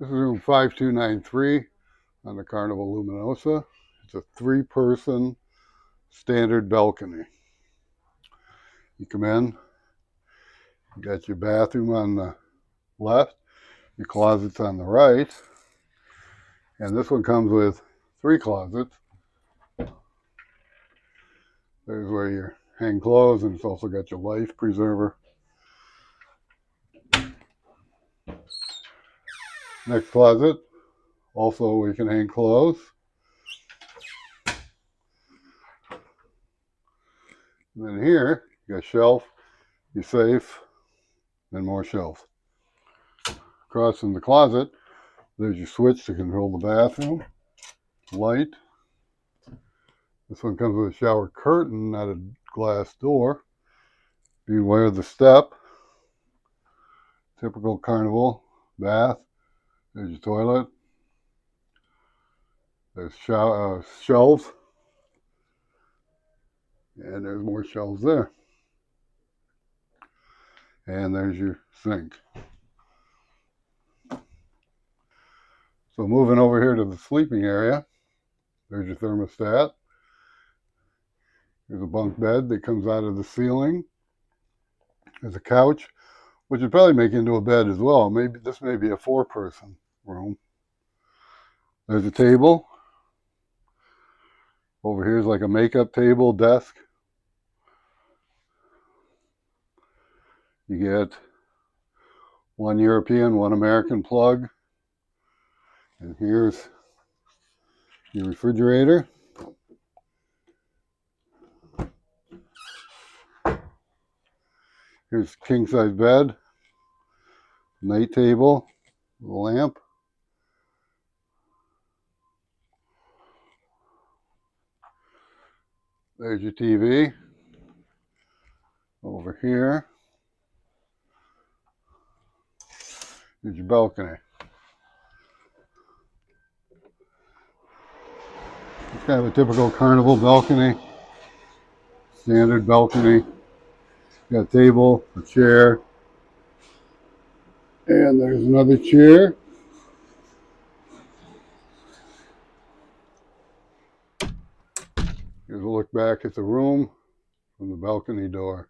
This is room 5293 on the Carnival Luminosa. It's a 3-person standard balcony. You come in, you got your bathroom on the left, your closets on the right, and this one comes with 3 closets. There's where you hang clothes, and it's also got your life preserver. Next closet, also we can hang clothes. And then here, you got a shelf, your safe, and more shelves. Across from the closet, there's your switch to control the bathroom, light. This one comes with a shower curtain, not a glass door. Beware of the step. Typical Carnival bath. There's your toilet. There's shelves. And there's more shelves there. And there's your sink. So moving over here to the sleeping area, there's your thermostat. There's a bunk bed that comes out of the ceiling. There's a couch, which would probably make into a bed as well. Maybe this may be a 4-person room. There's a table. Over here is like a makeup table, desk. You get 1 European, 1 American plug. And here's your refrigerator. Here's king size bed, night table, lamp. There's your TV. Over here is your balcony. It's kind of a typical Carnival balcony, standard balcony. Got a table, a chair, and there's another chair. Here's a look back at the room from the balcony door.